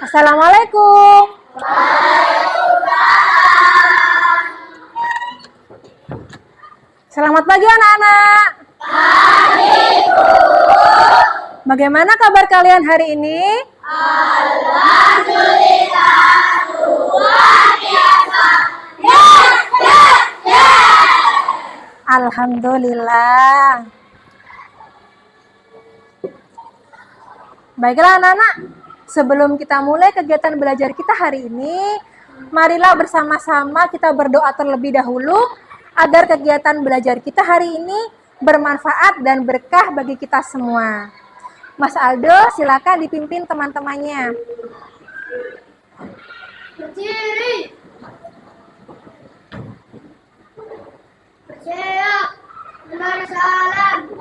Assalamualaikum. Selamat pagi anak-anak. Bagaimana kabar kalian hari ini? Alhamdulillah, luar biasa. Alhamdulillah. Baiklah anak-anak, sebelum kita mulai kegiatan belajar kita hari ini, marilah bersama-sama kita berdoa terlebih dahulu agar kegiatan belajar kita hari ini bermanfaat dan berkah bagi kita semua. Mas Aldo, silakan dipimpin teman-temannya. Berdiri. Percaya. Benar salam.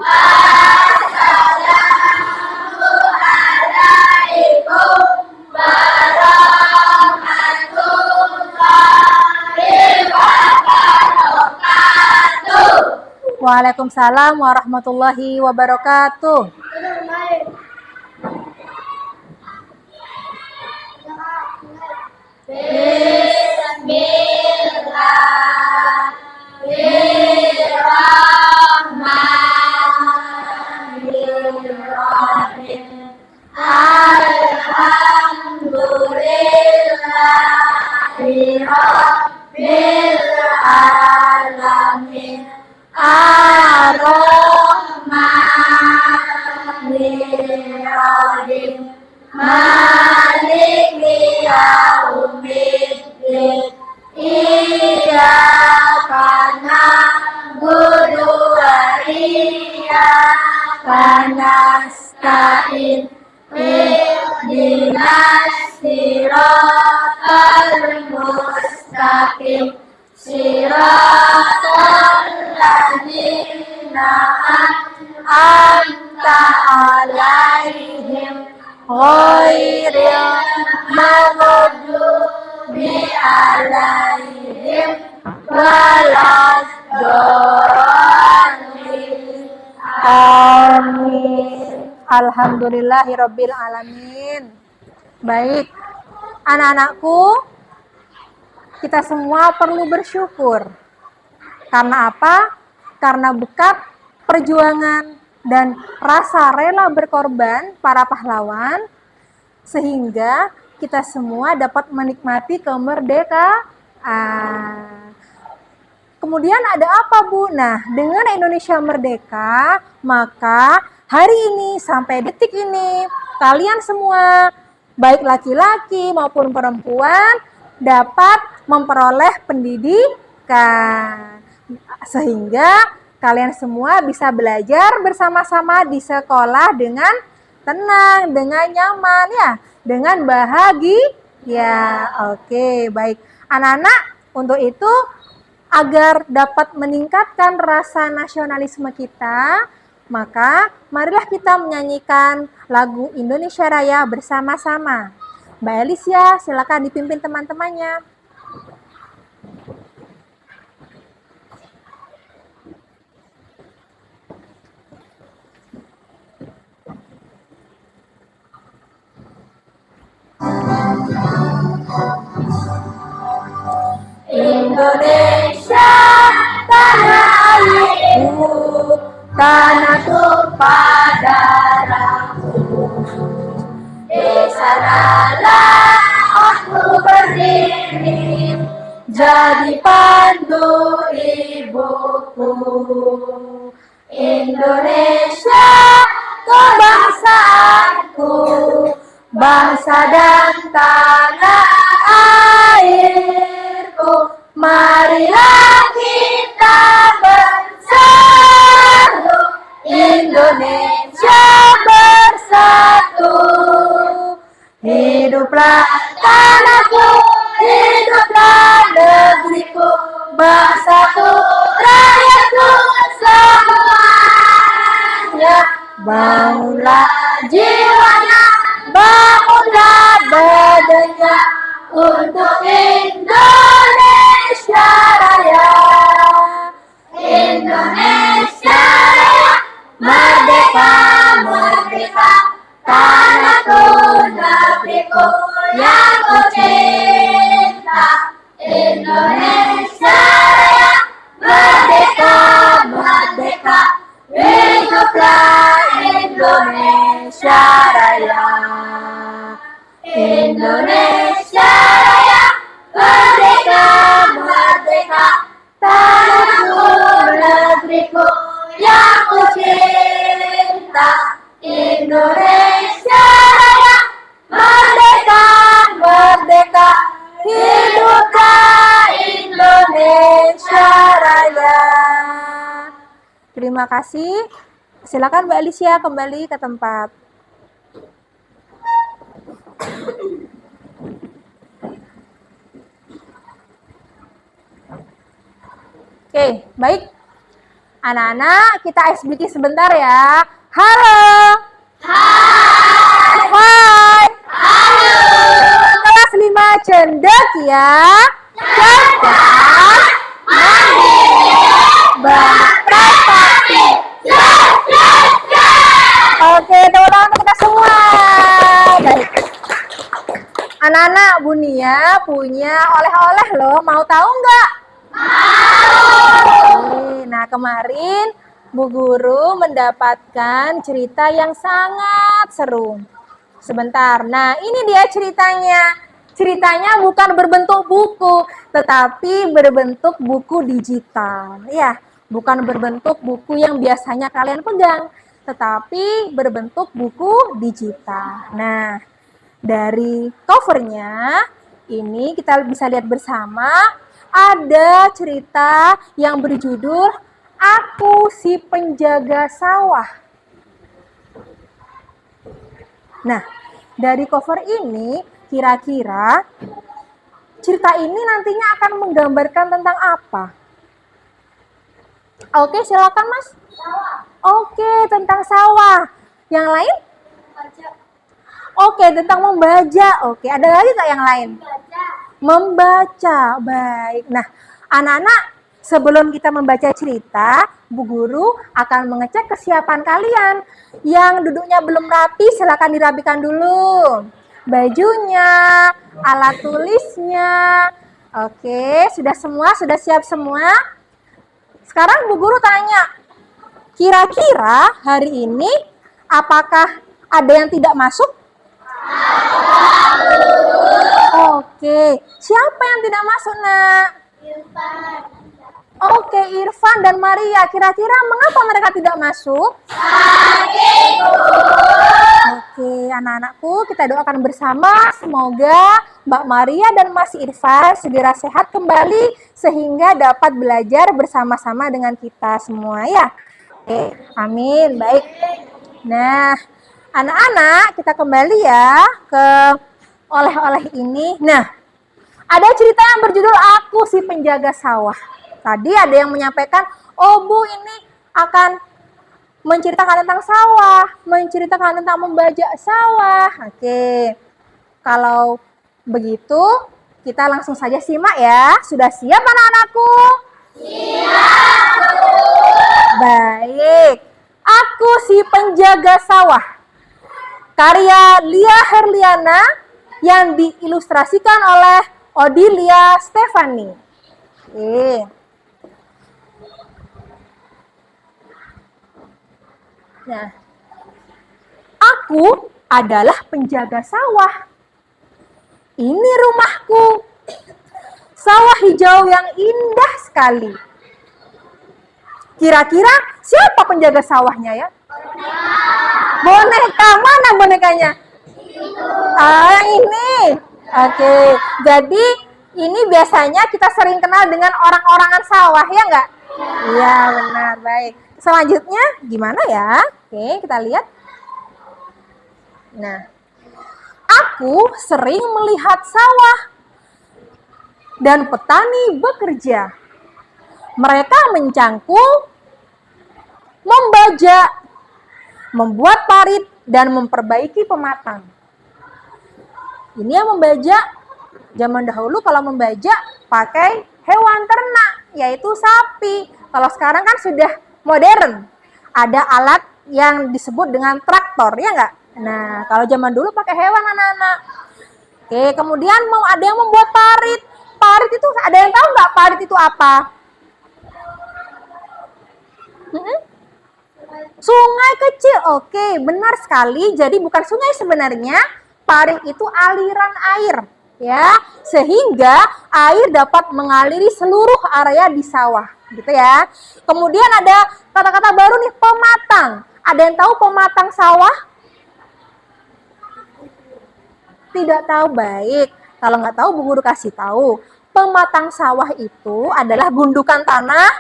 Assalamualaikum warahmatullahi wabarakatuh. Waalaikumsalam warahmatullahi wabarakatuh. Bismillahirrahmanirrahim. Alhamdulillahi rabbil alamin. Ar-Rahmanir-Rahim. Maliki yaumiddin. Iyyaka na'budu wa iyyaka nasta'in. Ihdinas siratal mustaqim. Siratal ladzina an'amta 'alaihim ghairil maghdubi 'alaihim waladdallin. Amin. Alhamdulillahirabbil alamin. Baik, anak-anakku, kita semua perlu bersyukur. Karena apa? Karena berkat perjuangan dan rasa rela berkorban para pahlawan, sehingga kita semua dapat menikmati kemerdekaan. Kemudian ada apa, Bu? Nah, dengan Indonesia merdeka, maka hari ini sampai detik ini, kalian semua, baik laki-laki maupun perempuan, dapat memperoleh pendidikan. Sehingga kalian semua bisa belajar bersama-sama di sekolah dengan tenang, dengan nyaman, ya, dengan bahagia. Oke, baik. Anak-anak, untuk itu, agar dapat meningkatkan rasa nasionalisme kita, maka marilah kita menyanyikan lagu Indonesia Raya bersama-sama. Mbak Alicia, silakan dipimpin teman-temannya. Indonesia tanah airku, tanah tumpah darahku. Di sanalah aku berdiri, jadi pandu ibuku. Indonesia kebangsaanku, bangsa dan tanah airku. Marilah kita bersatu, Indonesia bersatu. Hiduplah tanahku, hiduplah negeriku, bangsaku, rakyatku semuanya. Bangunlah jiwanya, bangunlah badannya, untuk Indonesia Raya. Indonesia Raya, merdeka, merdeka, tanahku, negeriku, yang ku cinta. Indonesia Raya, merdeka, merdeka, hiduplah Indonesia Raya. Indonesia Raya, merdeka, merdeka, tanahku, negeriku yang ku cinta. Indonesia Raya, merdeka, merdeka, hiduplah Indonesia Raya. Terima kasih. Silakan Mbak Alicia kembali ke tempat. Oke, baik. Anak-anak, kita ice breaking sebentar ya. Halo. Hai. Halo. Kelas 5 cendek ya. Cerdas, mandiri, berprestasi. Oke, teman-teman kita semua. Baik. Anak-anak, Bu Nia punya oleh-oleh loh. Mau tahu nggak? Oke, nah kemarin Bu Guru mendapatkan cerita yang sangat seru. Sebentar, nah ini dia ceritanya. Ceritanya bukan berbentuk buku, tetapi berbentuk buku digital. Ya, bukan berbentuk buku yang biasanya kalian pegang, tetapi berbentuk buku digital. Nah, dari covernya ini kita bisa lihat bersama ada cerita yang berjudul Aku si Penjaga Sawah. Nah, dari cover ini kira-kira cerita ini nantinya akan menggambarkan tentang apa? Oke, silakan Mas. Oke, tentang sawah. Yang lain? Oke, tentang membaca. Oke, ada lagi nggak yang lain? Membaca. Baik. Nah, anak-anak, sebelum kita membaca cerita, Bu Guru akan mengecek kesiapan kalian. Yang duduknya belum rapi, silakan dirapikan dulu. Bajunya, alat tulisnya. Oke, sudah semua? Sudah siap semua? Sekarang Bu Guru tanya, kira-kira hari ini apakah ada yang tidak masuk? Oke, siapa yang tidak masuk, Nak? Oke, Irfan dan Maria. Kira-kira mengapa mereka tidak masuk? Oke, anak-anakku, kita doakan bersama. Semoga Mbak Maria dan Mas Irfan segera sehat kembali sehingga dapat belajar bersama-sama dengan kita semua ya. Oke, amin. Baik. Nah, anak-anak, kita kembali ya ke oleh-oleh ini. Nah, ada cerita yang berjudul Aku si Penjaga Sawah. Tadi ada yang menyampaikan, oh Bu, ini akan menceritakan tentang sawah, menceritakan tentang membajak sawah. Oke, kalau begitu kita langsung saja simak ya. Sudah siap anak-anakku? Siap. Baik. Aku si Penjaga Sawah. Karya Lia Herliana yang diilustrasikan oleh Odilia Stefani. Oke. Nah, aku adalah penjaga sawah. Ini rumahku. Sawah hijau yang indah sekali. Kira-kira siapa penjaga sawahnya ya? Boneka. Mana bonekanya? Yang ini. Oke, jadi ini biasanya kita sering kenal dengan orang-orangan sawah, ya enggak? Iya, benar. Baik. Selanjutnya gimana ya? Oke, kita lihat. Nah, aku sering melihat sawah dan petani bekerja. Mereka mencangkul, membajak, membuat parit, dan memperbaiki pematang. Ini yang membajak. Zaman dahulu kalau membajak pakai hewan ternak, yaitu sapi. Kalau sekarang kan sudah modern. Ada alat yang disebut dengan traktor, ya enggak? Nah, kalau zaman dulu pakai hewan anak-anak. Oke, kemudian ada yang membuat parit. Parit itu ada yang tahu nggak parit itu apa? Sungai kecil. Oke, benar sekali. Jadi bukan sungai sebenarnya. Parit itu aliran air, ya. Sehingga air dapat mengaliri seluruh area di sawah, gitu ya. Kemudian ada kata-kata baru nih, pematang. Ada yang tahu pematang sawah? Tidak tahu, baik. Kalau nggak tahu, Bu Guru kasih tahu. Pematang sawah itu adalah gundukan tanah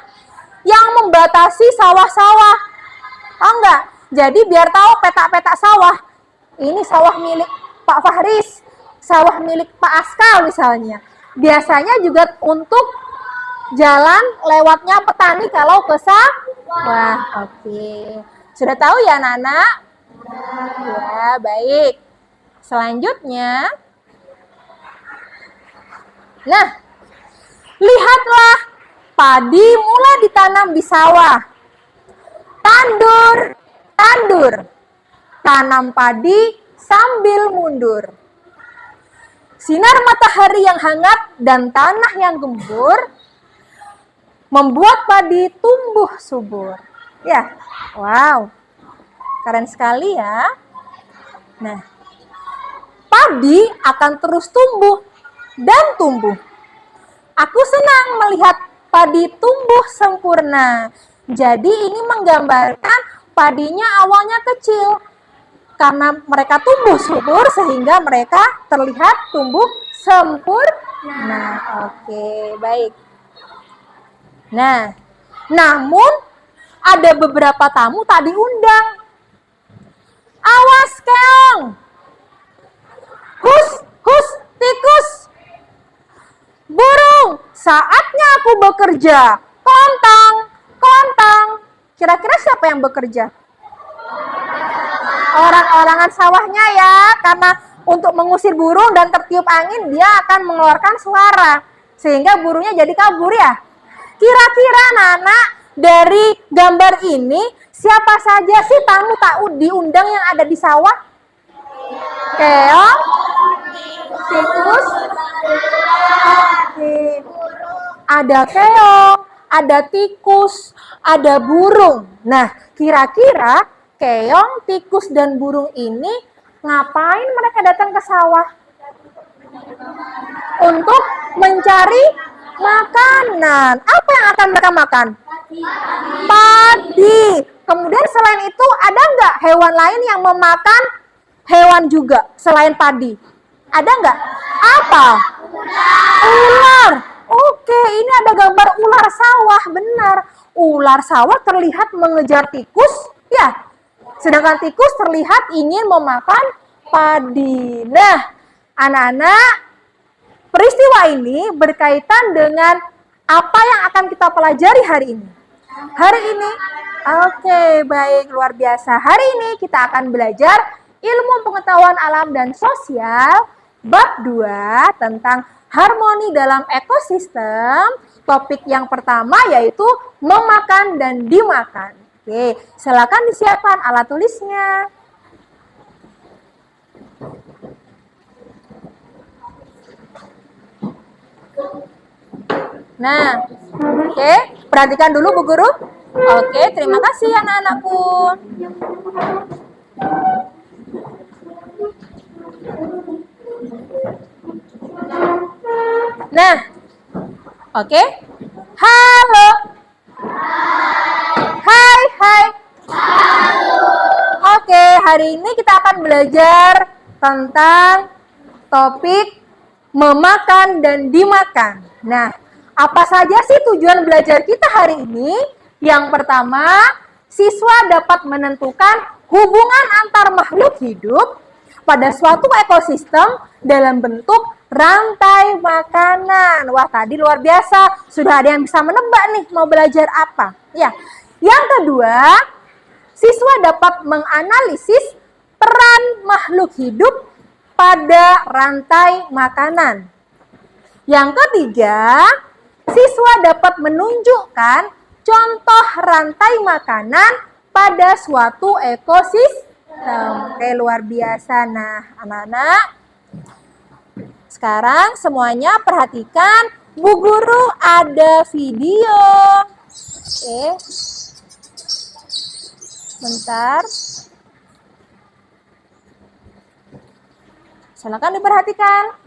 yang membatasi sawah-sawah. Tahu nggak? Jadi biar tahu petak-petak sawah. Ini sawah milik Pak Fahris, sawah milik Pak Askal misalnya. Biasanya juga untuk jalan lewatnya petani kalau ke sawah. Oke. Sudah tahu ya anak-anak? Ya, baik. Selanjutnya, nah, lihatlah padi mulai ditanam di sawah. Tandur, tandur, tanam padi sambil mundur. Sinar matahari yang hangat dan tanah yang gembur membuat padi tumbuh subur. Ya, wow, keren sekali ya. Nah, padi akan terus tumbuh dan tumbuh. Aku senang melihat padi tumbuh sempurna. Jadi ini menggambarkan padinya awalnya kecil. Karena mereka tumbuh subur sehingga mereka terlihat tumbuh sempurna. Oke, baik. Nah, namun ada beberapa tamu tak diundang. Awas, keong! Hus, hus, tikus! Burung, saatnya aku bekerja. Kontang, kontang. Kira-kira siapa yang bekerja? Orang-orangan sawahnya ya, karena untuk mengusir burung dan tertiup angin, dia akan mengeluarkan suara. Sehingga burungnya jadi kabur ya. Kira-kira anak-anak, dari gambar ini, siapa saja sih tamu tak diundang yang ada di sawah? Keong, tikus, ada keong, ada tikus, ada burung. Nah, kira-kira keong, tikus, dan burung ini ngapain mereka datang ke sawah? Untuk mencari makanan. Apa yang akan mereka makan? Padi. Kemudian selain itu ada nggak hewan lain yang memakan hewan juga selain padi? Ada nggak? Apa? Ular. Oke, ini ada gambar ular sawah. Benar. Ular sawah terlihat mengejar tikus. Ya. Sedangkan tikus terlihat ingin memakan padi. Nah, anak-anak, peristiwa ini berkaitan dengan apa yang akan kita pelajari hari ini. Hari ini, oke, baik, luar biasa. Hari ini kita akan belajar ilmu pengetahuan alam dan sosial bab 2 tentang harmoni dalam ekosistem. Topik yang pertama yaitu memakan dan dimakan. Oke, silakan disiapkan alat tulisnya. Nah, oke, perhatikan dulu Bu Guru. Oke, terima kasih anak-anakku. Nah, oke. Halo. Hai, hai. Oke, hari ini kita akan belajar tentang topik memakan dan dimakan. Nah, apa saja sih tujuan belajar kita hari ini? Yang pertama, siswa dapat menentukan hubungan antar makhluk hidup pada suatu ekosistem dalam bentuk rantai makanan. Wah, tadi luar biasa. Sudah ada yang bisa menebak nih mau belajar apa. Ya. Yang kedua, siswa dapat menganalisis peran makhluk hidup pada rantai makanan. Yang ketiga, siswa dapat menunjukkan contoh rantai makanan pada suatu ekosistem. Oke, luar biasa. Nah, anak-anak, sekarang semuanya perhatikan, Bu Guru ada video. Oke. Bentar. Silakan diperhatikan.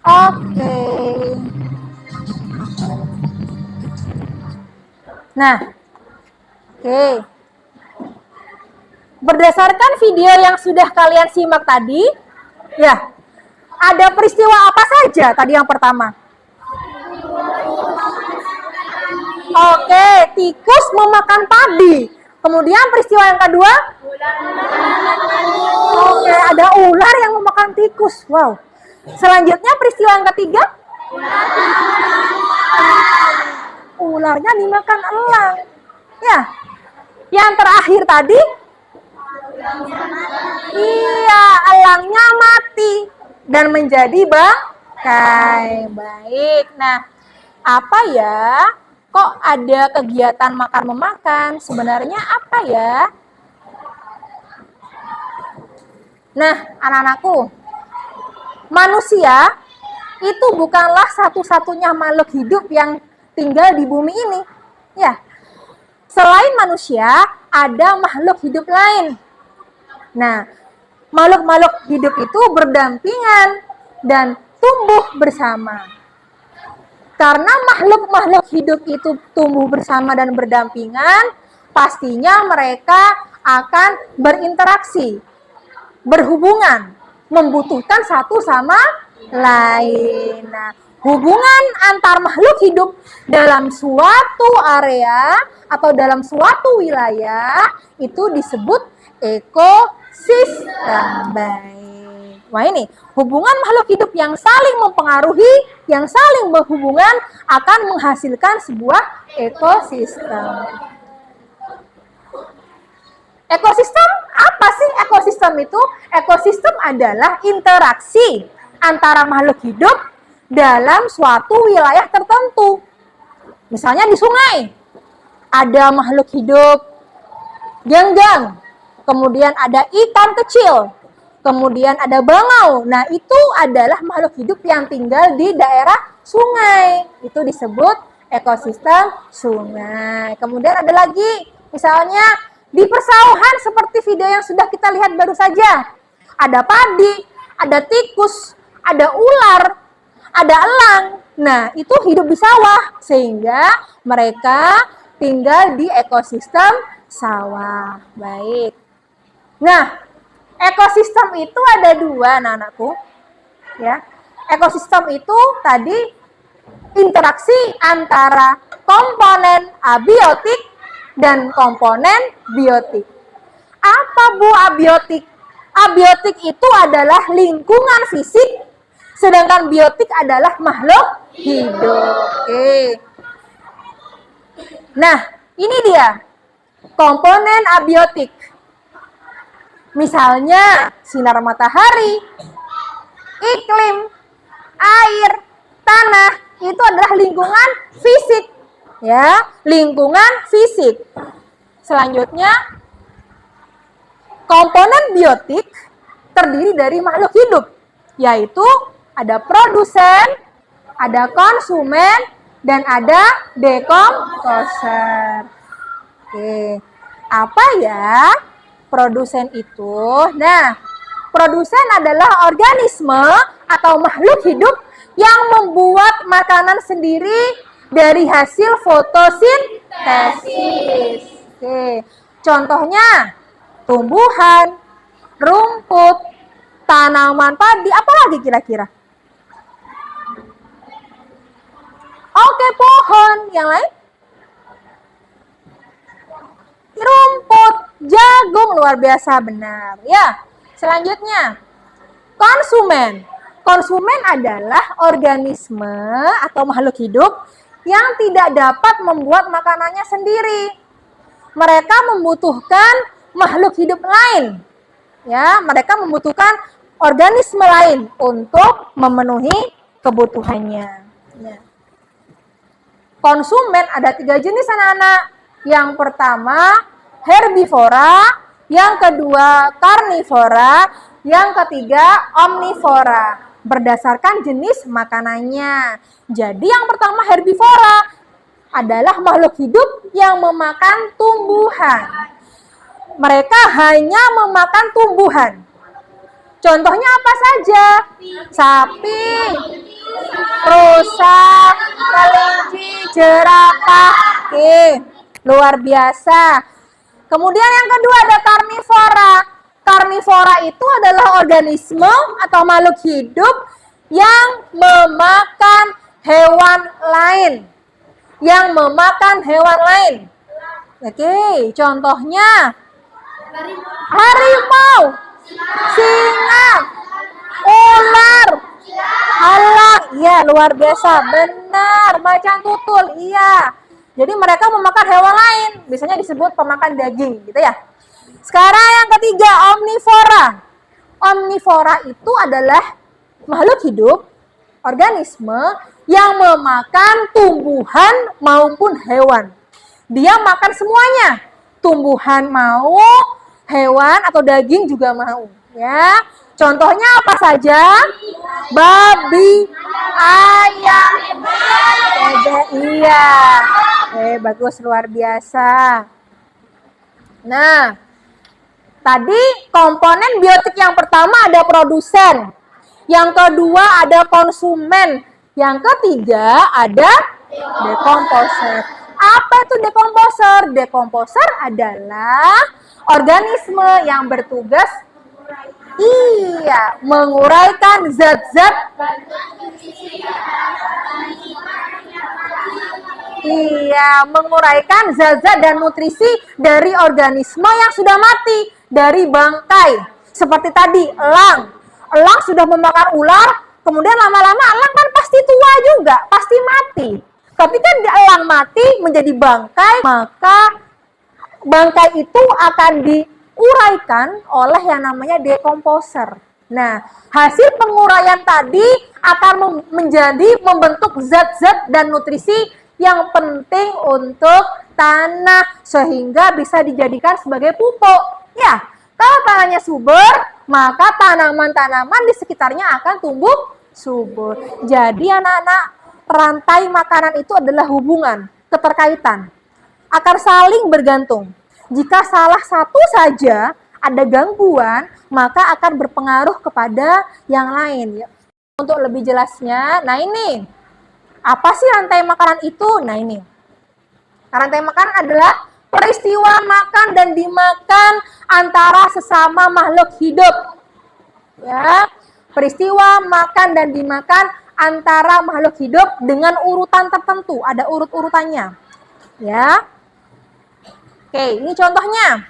Oke. Nah, oke. Berdasarkan video yang sudah kalian simak tadi, ya, ada peristiwa apa saja tadi yang pertama? Oke, tikus memakan padi. Kemudian peristiwa yang kedua? Oke, ada ular yang memakan tikus. Wow. Selanjutnya peristiwa yang ketiga? Ularnya dimakan elang. Ya. Yang terakhir tadi? Iya, elangnya mati dan menjadi bangkai. Baik. Nah, apa ya? Kok ada kegiatan makan-memakan? Sebenarnya apa ya? Nah, anak-anakku, manusia itu bukanlah satu-satunya makhluk hidup yang tinggal di bumi ini. Ya, selain manusia, ada makhluk hidup lain. Nah, makhluk-makhluk hidup itu berdampingan dan tumbuh bersama. Karena makhluk-makhluk hidup itu tumbuh bersama dan berdampingan, pastinya mereka akan berinteraksi, berhubungan, membutuhkan satu sama lain. Nah, hubungan antar makhluk hidup dalam suatu area atau dalam suatu wilayah itu disebut ekosistem. Baik. Wah, ini hubungan makhluk hidup yang saling mempengaruhi, yang saling berhubungan akan menghasilkan sebuah ekosistem. Ekosistem apa sih ekosistem itu? Ekosistem adalah interaksi antara makhluk hidup dalam suatu wilayah tertentu. Misalnya di sungai, ada makhluk hidup ganggang, kemudian ada ikan kecil, kemudian ada bangau. Nah, itu adalah makhluk hidup yang tinggal di daerah sungai. Itu disebut ekosistem sungai. Kemudian ada lagi, misalnya di persawahan seperti video yang sudah kita lihat baru saja. Ada padi, ada tikus, ada ular, ada elang. Nah, itu hidup di sawah sehingga mereka tinggal di ekosistem sawah. Baik. Nah, ekosistem itu ada dua, anak-anakku. Ya. Ekosistem itu tadi interaksi antara komponen abiotik dan komponen biotik. Apa Bu abiotik? Abiotik itu adalah lingkungan fisik, sedangkan biotik adalah makhluk hidup. Oke. Nah, ini dia komponen abiotik. Misalnya sinar matahari, iklim, air, tanah, itu adalah lingkungan fisik. Ya, lingkungan fisik. Selanjutnya, komponen biotik terdiri dari makhluk hidup, yaitu ada produsen, ada konsumen, dan ada dekomposer. Oke, apa ya Produsen itu, nah, produsen adalah organisme atau makhluk hidup yang membuat makanan sendiri dari hasil fotosintesis. Oke, contohnya tumbuhan, rumput, tanaman padi, apa lagi kira-kira? Oke, pohon. Yang lain? Rumput, jagung, luar biasa, benar. Ya, selanjutnya konsumen. Konsumen adalah organisme atau makhluk hidup yang tidak dapat membuat makanannya sendiri. Mereka membutuhkan makhluk hidup lain. Ya, mereka membutuhkan organisme lain untuk memenuhi kebutuhannya. Ya. Konsumen ada 3 jenis anak-anak. Yang pertama herbivora, yang kedua karnivora, yang ketiga omnivora. Berdasarkan jenis makanannya. Jadi yang pertama herbivora adalah makhluk hidup yang memakan tumbuhan. Mereka hanya memakan tumbuhan. Contohnya apa saja? Sapi, rusa, kelinci, jerapah. Oke, luar biasa. Kemudian yang kedua ada karnivora. Karnivora itu adalah organisme atau makhluk hidup yang memakan hewan lain. Yang memakan hewan lain. Oke, contohnya harimau, singa, ular, halang. Iya, luar biasa. Benar, macan tutul. Iya. Jadi mereka memakan hewan lain. Biasanya disebut pemakan daging, gitu ya. Sekarang yang ketiga, omnivora. Omnivora itu adalah makhluk hidup, organisme yang memakan tumbuhan maupun hewan. Dia makan semuanya. Tumbuhan mau, hewan atau daging juga mau. Ya, contohnya apa saja? Babi, ayam, bebek. Iya. Bagus, luar biasa. Nah, tadi komponen biotik yang pertama ada produsen. Yang kedua ada konsumen. Yang ketiga ada dekomposer. Apa itu dekomposer? Dekomposer adalah organisme yang bertugas menguraikan zat-zat menguraikan zat-zat dan nutrisi dari organisme yang sudah mati, dari bangkai. Seperti tadi, elang. Elang sudah memakan ular, kemudian lama-lama elang kan pasti tua juga, pasti mati. Ketika elang mati menjadi bangkai, maka bangkai itu akan diuraikan oleh yang namanya dekomposer. Nah, hasil penguraian tadi akan membentuk zat-zat dan nutrisi yang penting untuk tanah sehingga bisa dijadikan sebagai pupuk. Ya, kalau tanahnya subur, maka tanaman-tanaman di sekitarnya akan tumbuh subur. Jadi anak-anak, rantai makanan itu adalah hubungan, keterkaitan, akan saling bergantung. Jika salah satu saja ada gangguan, maka akan berpengaruh kepada yang lain. Untuk lebih jelasnya, nah ini, apa sih rantai makanan itu? Nah ini, rantai makanan adalah peristiwa makan dan dimakan antara sesama makhluk hidup. Ya, peristiwa makan dan dimakan antara makhluk hidup dengan urutan tertentu, ada urut-urutannya. Ya. Oke, ini contohnya.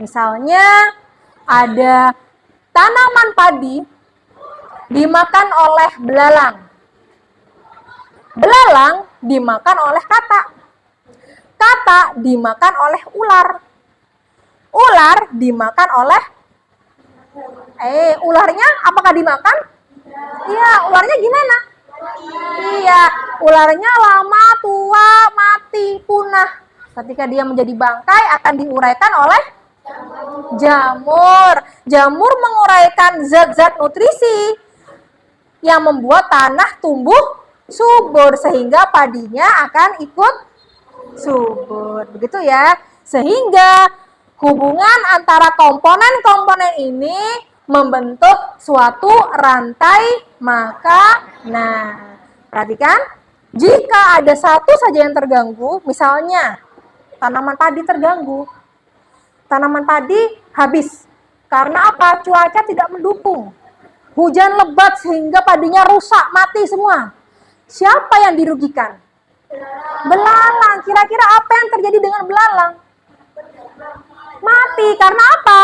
Misalnya ada tanaman padi dimakan oleh belalang. Belalang dimakan oleh katak. Katak dimakan oleh ular. Ular dimakan oleh ularnya apakah dimakan? Iya, ularnya gimana? Iya, ularnya lama, tua, mati, punah. Ketika dia menjadi bangkai akan diuraikan oleh jamur. Jamur menguraikan zat-zat nutrisi yang membuat tanah tumbuh subur sehingga padinya akan ikut subur. Begitu ya. Sehingga Hubungan antara komponen-komponen ini membentuk suatu rantai makanan. Perhatikan, jika ada satu saja yang terganggu, misalnya tanaman padi terganggu, tanaman padi habis. Karena apa? Cuaca tidak mendukung. Hujan lebat sehingga padinya rusak, mati semua. Siapa yang dirugikan? Belalang. Kira-kira apa yang terjadi dengan belalang? Mati. Karena apa?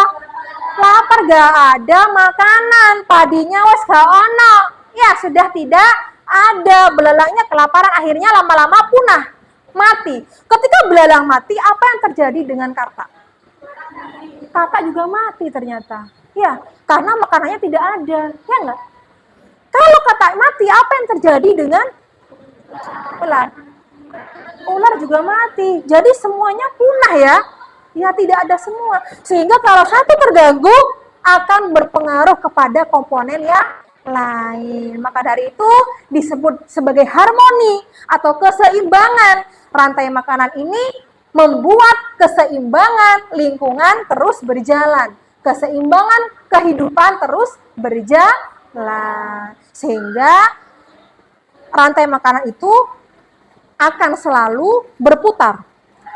Lapar, gak ada makanan. Padinya wes gak ono. Ya sudah tidak ada. Belalangnya kelaparan, akhirnya lama-lama punah. Mati. Ketika belalang mati, apa yang terjadi dengan katak? Katak juga mati ternyata. Ya, karena makanannya tidak ada. Ya enggak? Kalau katak mati, apa yang terjadi dengan ular? Ular juga mati. Jadi semuanya punah ya. Ya tidak ada semua. Sehingga kalau satu terganggu, akan berpengaruh kepada komponen yang lain. Maka dari itu disebut sebagai harmoni atau keseimbangan. Rantai makanan ini membuat keseimbangan lingkungan terus berjalan. Keseimbangan kehidupan terus berjalan. Sehingga rantai makanan itu akan selalu berputar.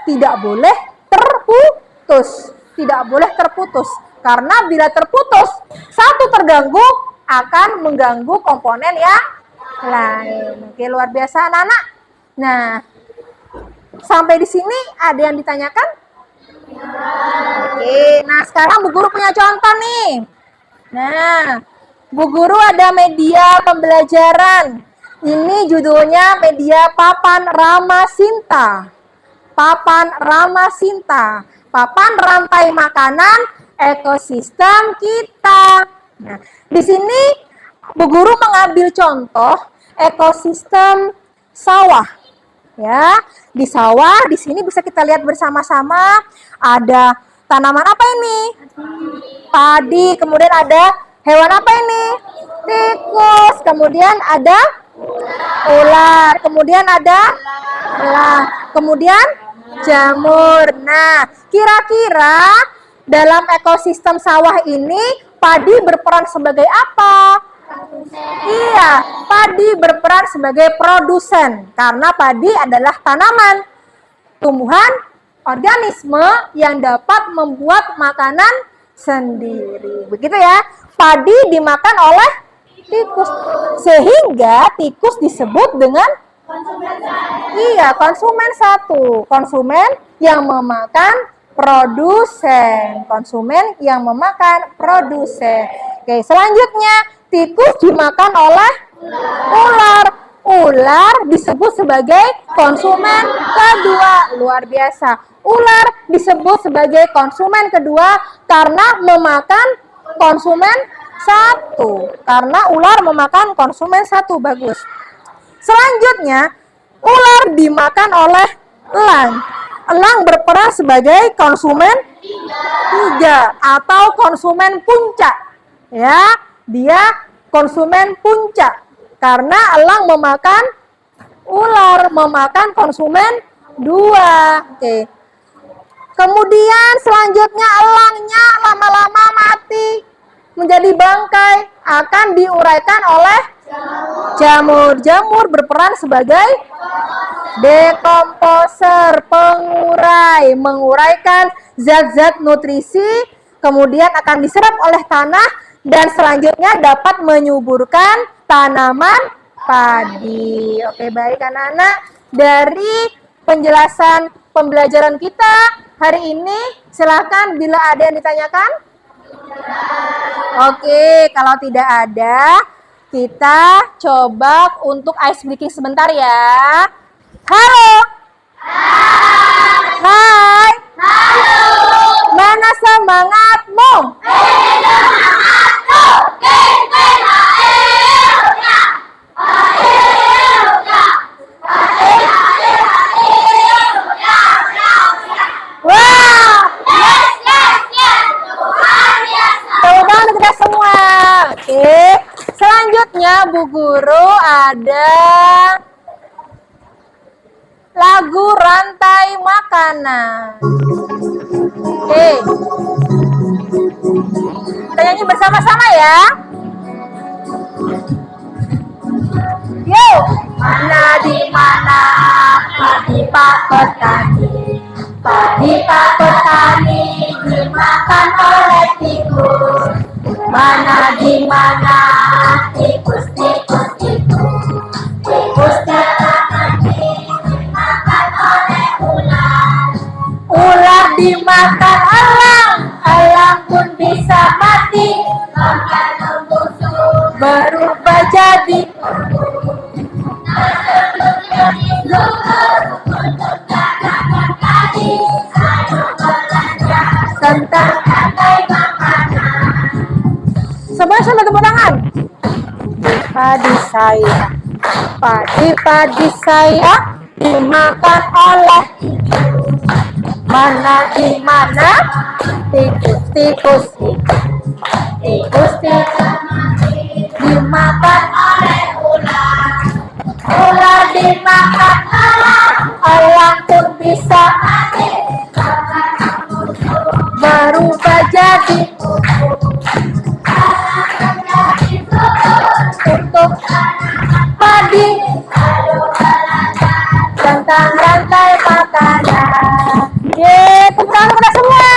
Tidak boleh terputus. Tidak boleh terputus. Karena bila terputus, satu terganggu akan mengganggu komponen yang lain. Oke, luar biasa anak-anak. Nah, sampai di sini ada yang ditanyakan? Oke, nah sekarang Bu Guru punya contoh nih. Nah, Bu Guru ada media pembelajaran. Ini judulnya media Papan Ramasinta. Papan Ramasinta. Papan rantai makanan ekosistem kita. Nah, di sini Bu Guru mengambil contoh ekosistem sawah. Ya, di sawah di sini bisa kita lihat bersama-sama ada tanaman apa ini? Padi. Kemudian ada hewan apa ini? Tikus. Kemudian ada ular. Kemudian ada elang. Kemudian jamur. Nah, kira-kira dalam ekosistem sawah ini padi berperan sebagai apa? Iya, padi berperan sebagai produsen karena padi adalah tanaman, tumbuhan, organisme yang dapat membuat makanan sendiri. Begitu ya, padi dimakan oleh tikus sehingga tikus disebut dengan konsumen satu, konsumen yang memakan produsen, konsumen yang memakan produsen. Oke, selanjutnya tikus dimakan oleh ular. Ular disebut sebagai konsumen kedua. Luar biasa. Ular disebut sebagai konsumen kedua karena memakan konsumen satu. Karena ular memakan konsumen satu. Bagus. Selanjutnya, ular dimakan oleh elang. Elang berperan sebagai konsumen tiga atau konsumen puncak. Ya, dia konsumen puncak karena elang memakan ular, memakan konsumen dua. Oke. Kemudian selanjutnya elangnya lama-lama mati menjadi bangkai, akan diuraikan oleh jamur. Jamur berperan sebagai dekomposer, pengurai, menguraikan zat-zat nutrisi, kemudian akan diserap oleh tanah dan selanjutnya dapat menyuburkan tanaman padi. Oke, baik anak-anak, dari penjelasan pembelajaran kita hari ini, silakan bila ada yang ditanyakan. Oke, kalau tidak ada, kita coba untuk ice breaking sebentar ya. Halo. Hai. Halo. Mana semangatmu? Wah. Teman kita semua. Oke. Selanjutnya Bu Guru ada lagu rantai makan. makanan. Oke. Kita nyanyi bersama-sama ya. Yuk. Mana di mana padi pak petani, padi pak petani dimakan oleh tikus. Mana di mana tikus tikus tikus, tikus dimakan oleh ular. Ular dimakan elang, elang pun bisa mati. Berubah jadi tentang rantai makanan. Semuanya sudah tepuk tangan. Padi saya, padi saya dimakan oleh mana di mana tikus tikus tikus tikus dimakan oleh ular. Ular dimakan elang, elang pun bisa mati. Berubah jadi untuk padi tentang rantai makanan. Yeay, tepuk tangan kepada semua.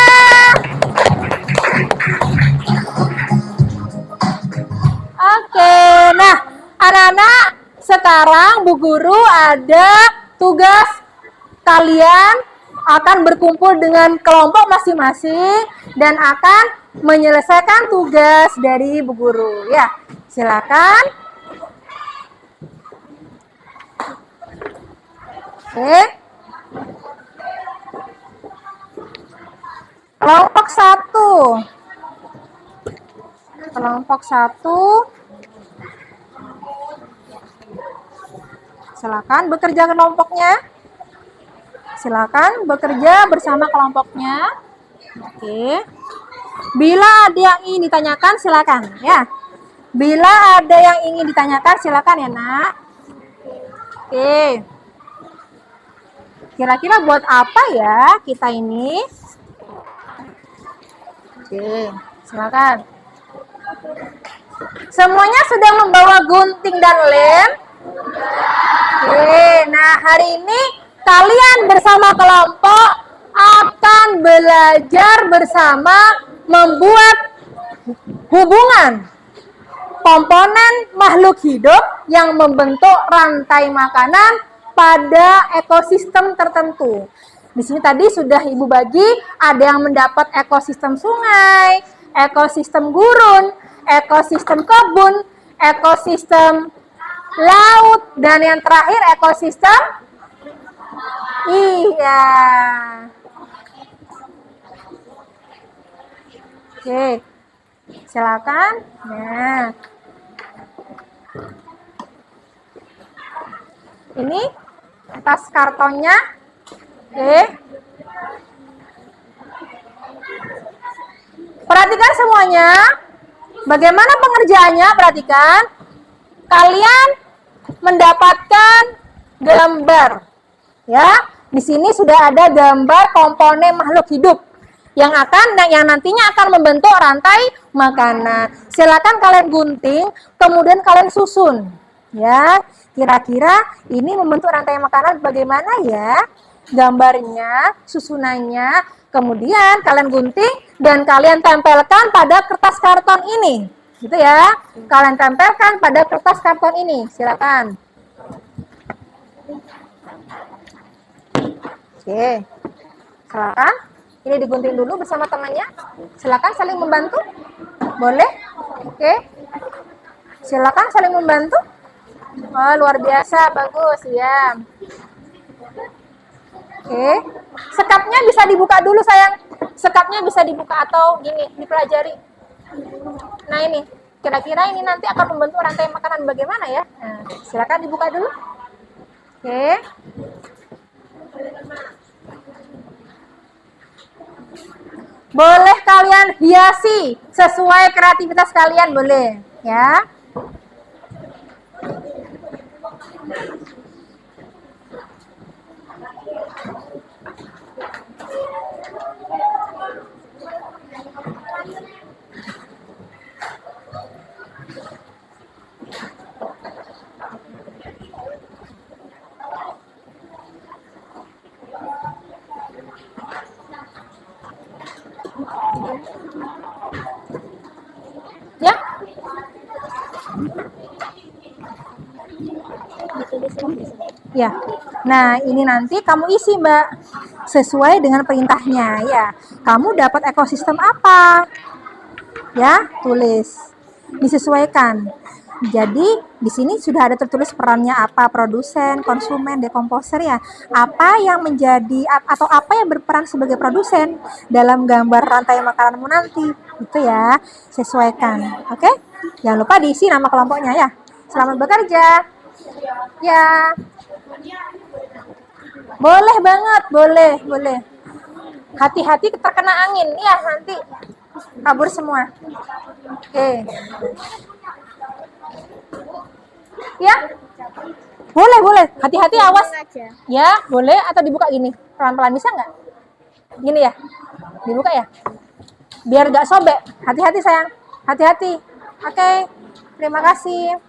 Oke, nah anak-anak, sekarang Bu Guru ada tugas kalian akan berkumpul dengan kelompok masing-masing dan akan menyelesaikan tugas dari Bu Guru. Ya, silakan. Oke. Kelompok 1. Kelompok 1. Silakan bekerja kelompoknya. Silakan bekerja bersama kelompoknya. Oke. Bila ada yang ingin ditanyakan, silakan ya. Bila ada yang ingin ditanyakan, silakan ya, Nak. Oke. Kira-kira buat apa ya kita ini? Oke, silakan. Semuanya sudah membawa gunting dan lem? Oke, nah hari ini kalian bersama kelompok akan belajar bersama membuat hubungan komponen makhluk hidup yang membentuk rantai makanan pada ekosistem tertentu. Di sini tadi sudah Ibu bagi, ada yang mendapat ekosistem sungai, ekosistem gurun, ekosistem kebun, ekosistem laut, dan yang terakhir ekosistem iya. Oke, silakan. Nah, ini atas kartonnya. Oke. Perhatikan semuanya. Bagaimana pengerjaannya? Perhatikan. Kalian mendapatkan gambar. Ya, di sini sudah ada gambar komponen makhluk hidup yang nantinya akan membentuk rantai makanan. Silakan kalian gunting, kemudian kalian susun. Ya, kira-kira ini membentuk rantai makanan bagaimana ya? Gambarnya, susunannya, kemudian kalian gunting dan kalian tempelkan pada kertas karton ini. Gitu ya. Kalian tempelkan pada kertas karton ini. Silakan. Oke. Silakan. Ini digunting dulu bersama temannya. Silakan saling membantu. Boleh? Oke. Silakan saling membantu. Oh, luar biasa, bagus ya. Oke. Sekapnya bisa dibuka dulu sayang. Sekapnya bisa dibuka atau gini, dipelajari. Nah ini, kira-kira ini nanti akan membentuk rantai makanan bagaimana ya? Nah, silakan dibuka dulu. Oke. Boleh kalian hiasi sesuai kreativitas kalian, boleh ya. Ya. Nah, ini nanti kamu isi, Mbak, sesuai dengan perintahnya. Ya, kamu dapat ekosistem apa? Ya, tulis. Disesuaikan. Jadi, di sini sudah ada tertulis perannya apa, produsen, konsumen, dekomposer ya. Apa yang menjadi atau apa yang berperan sebagai produsen dalam gambar rantai makananmu nanti. Itu ya, sesuaikan. Oke? Jangan lupa diisi nama kelompoknya ya. Selamat bekerja. Ya. Boleh banget, boleh. Hati-hati terkena angin ya, nanti kabur semua. Oke. Ya, boleh. Hati-hati, awas. Ya, boleh atau dibuka gini, pelan-pelan bisa nggak? Gini ya, dibuka ya, biar nggak sobek. Hati-hati sayang, hati-hati. Oke, terima kasih.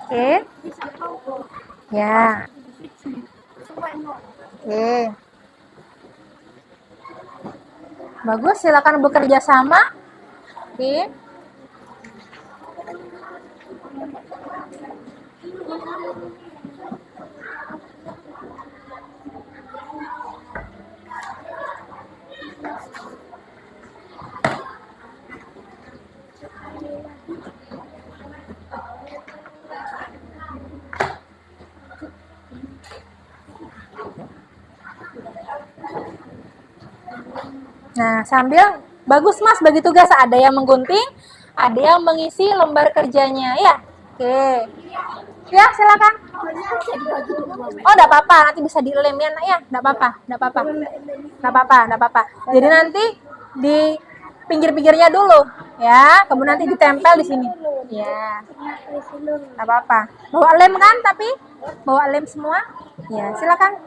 Oke. Ya. Oke. Bagus, silakan bekerja sama. Oke. Nah, sambil bagus Mas bagi tugas, ada yang menggunting, ada yang mengisi lembar kerjanya ya. Oke. Ya, silakan. Oh, enggak apa-apa, nanti bisa dilem ya, Nak ya. Enggak apa-apa. Jadi nanti di pinggir-pinggirnya dulu ya, kemudian nanti ditempel di sini. Ya. Enggak apa-apa. Bawa lem kan tapi? Bawa lem semua? Ya, silakan.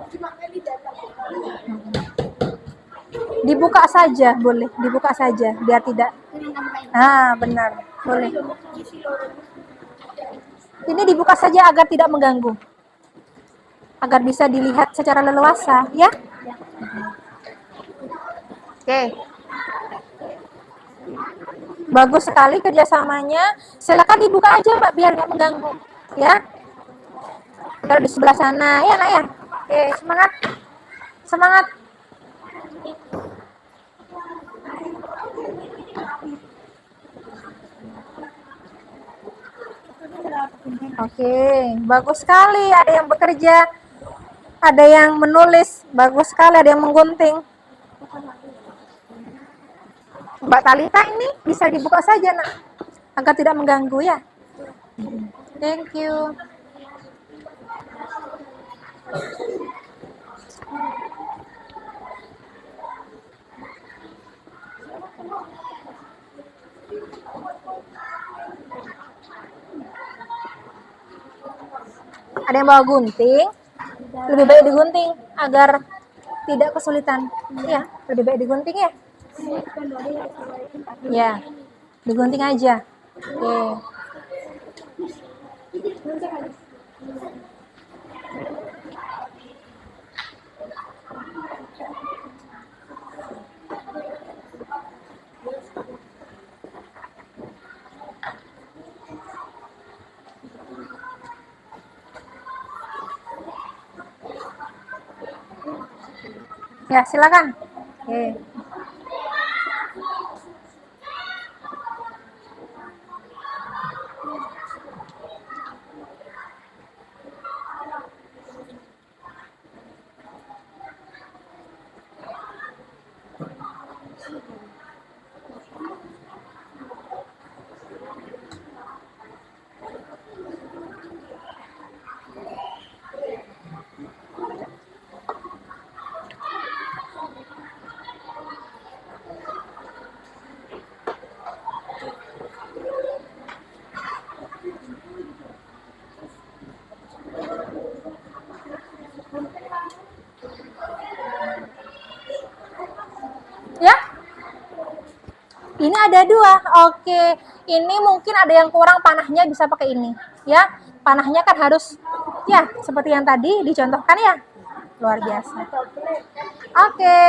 Dibuka saja, boleh. Dibuka saja biar tidak. Ah, benar. Boleh. Ini dibuka saja agar tidak mengganggu. Agar bisa dilihat secara leluasa, ya. Oke. Bagus sekali kerjasamanya. Silakan dibuka aja, Mbak, biar nggak mengganggu, ya. Kalau di sebelah sana, ya, Nak ya. Oke, semangat. Semangat. Oke, bagus sekali. Ada yang bekerja, ada yang menulis, bagus sekali. Ada yang menggunting. Mbak Talita ini bisa dibuka saja, Nak, agar tidak mengganggu ya. Thank you. Ada yang bawa gunting, lebih baik digunting agar tidak kesulitan. Ya, lebih baik digunting ya. Ya, digunting aja. Oke. Ya, silakan. Oke. Ya, ini ada dua. Oke, ini mungkin ada yang kurang panahnya, bisa pakai ini. Ya, panahnya kan harus ya seperti yang tadi dicontohkan ya. Luar biasa. Oke.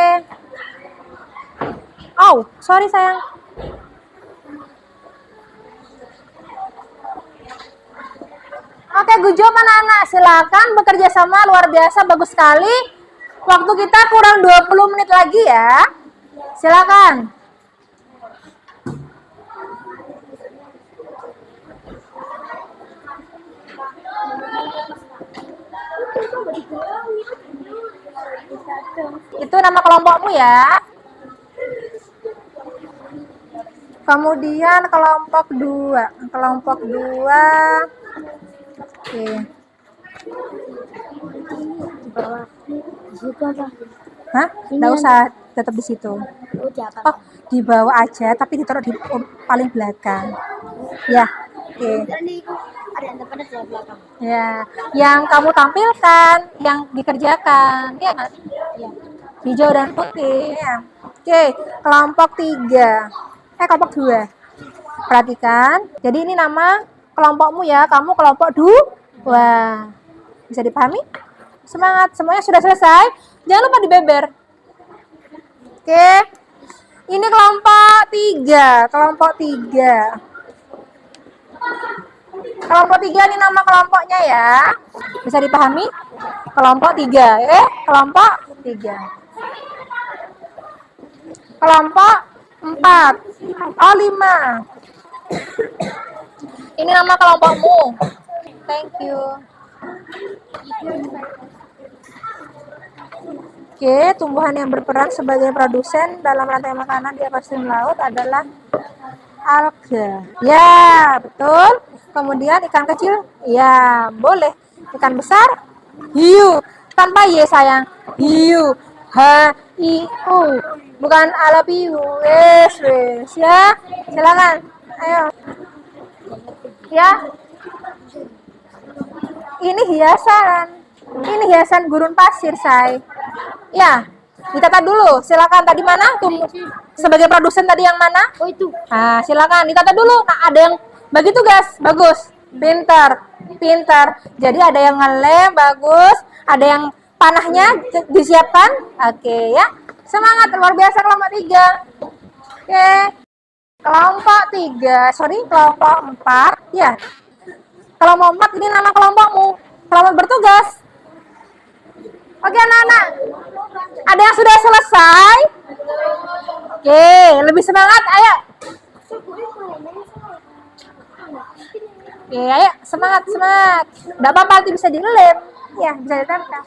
Oh, sorry sayang. Oke, good job anak-anak. Silakan bekerja sama, luar biasa, bagus sekali. Waktu kita kurang 20 menit lagi ya. Silakan. Itu nama kelompokmu ya. Kemudian kelompok 2. Kelompok 2. Oke. Hah? Nggak usah, tetap di situ. Oh, di bawah aja, tapi ditaruh di paling belakang. Ya, oke. Ya, yang kamu tampilkan, yang dikerjakan, ya kan? Hijau dan putih. Ya. Oke, kelompok 3. Kelompok 2. Perhatikan. Jadi ini nama kelompokmu ya, kamu kelompok 2. Bisa dipahami? Semangat, semuanya sudah selesai. Jangan lupa dibeber. Oke. Ini kelompok 3. Kelompok 3. Kelompok 3 ini nama kelompoknya ya. Bisa dipahami? Kelompok 3. Kelompok 3. Kelompok 4. Oh, 5. Ini nama kelompokmu. Thank you. Oke, tumbuhan yang berperan sebagai produsen dalam rantai makanan di ekosistem laut adalah alga. Ya, betul. Kemudian ikan kecil? Ya, boleh. Ikan besar? Hiu. Tanpa Y sayang. Hiu. H-I-U. Bukan alapiu. Wes. Ya, silakan. Ayo. Ya. Ini hiasan. Ini hiasan gurun pasir, say. Ya, ditata dulu. Silakan, tadi mana? Sebagai produsen tadi yang mana? Oh, itu. Nah, silakan ditata dulu. Nah, ada yang bagi tugas. Bagus. Pintar. Jadi ada yang ngelem, bagus. Ada yang panahnya disiapkan. Oke, ya. Semangat, luar biasa kelompok 3. Oke. Kelompok 3. Kelompok 4. Ya. Kelompok 4 ini nama kelompokmu. Selamat bertugas. Oke, anak-anak. Ada yang sudah selesai? Oke, lebih semangat. Ayo. Oke, ayo. Semangat. Nggak apa-apa, nanti bisa dilem. Ya, bisa ditempel.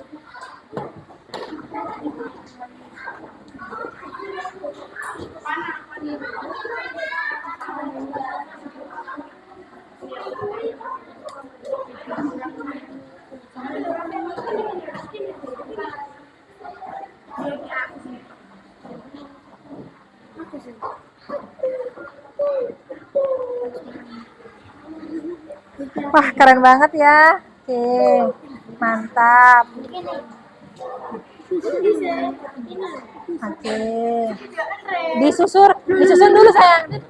Wah, keren banget ya. Oke, mantap. Oke. Disusun dulu sayang.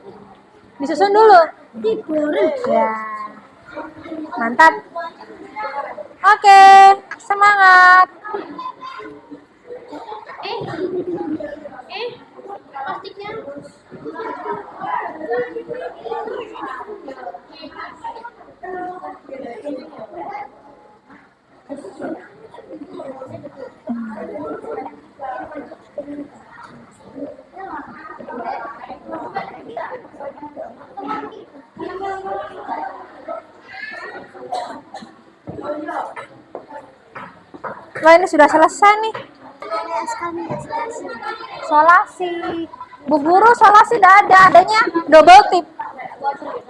Disusun dulu. Ya, mantap. Oke, semangat. Plastiknya. Wah, ini sudah selesai nih. Solasi. Bu guru solasi tidak ada, adanya double tip.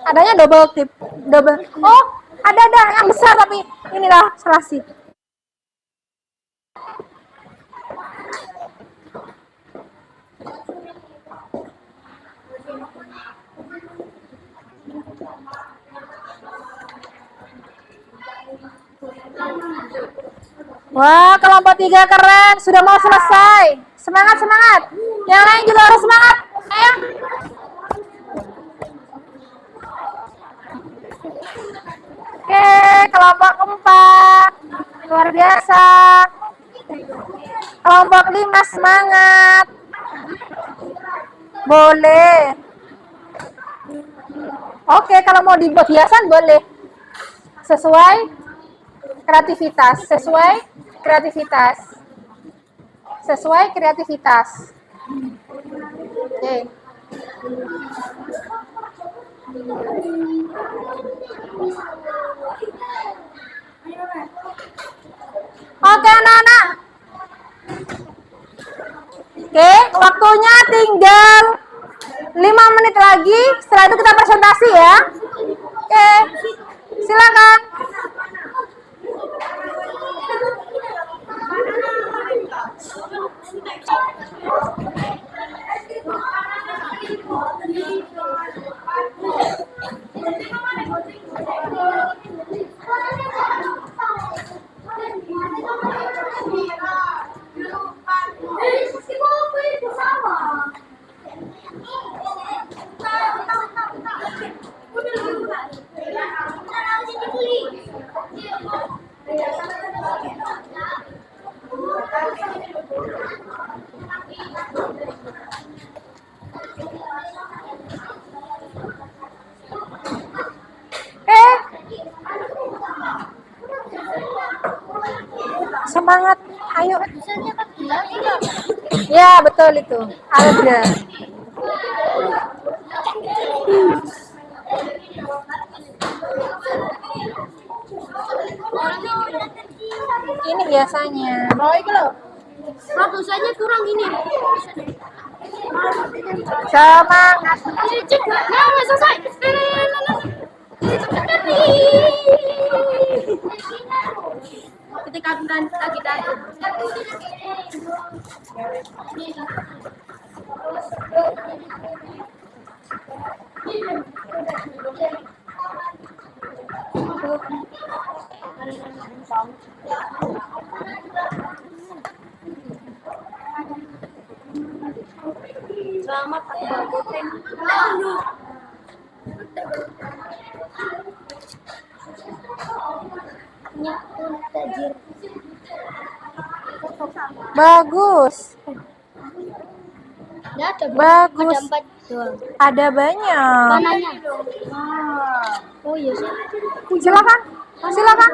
Adanya double tip. Double. Oh, ada yang besar tapi inilah solasi. Wah, kelompok 3 keren, sudah mau selesai. Semangat, semangat. Yang lain juga harus semangat. Ayo. Oke, kelompok 4. Luar biasa. Kelompok 5 semangat. Boleh. Oke, kalau mau dibuat hiasan boleh. Sesuai kreativitas, sesuai kreativitas. Oke. Oke anak-anak. Oke, waktunya tinggal 5 menit lagi. Setelah itu kita presentasi ya. Oke, silakan. Semangat, ayo. Ya, betul itu. Ada. Ini biasanya. Baik loh. Dosanya kurang ini. Semangat. Nah, selesai. Ketika kita selamat Bagus. Bagus. Ada 4 doang. Ada banyak. Mananya? Oh iya sih. Silakan. Silakan.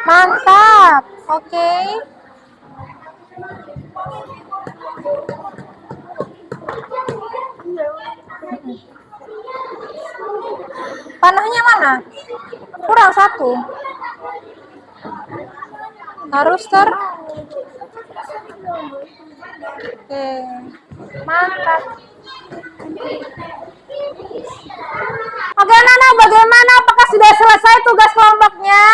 Mantap. Oke. Panahnya mana? Kurang 1. Harus Oke. Mantap. Oke, Nana, bagaimana? Apakah sudah selesai tugas kelompoknya?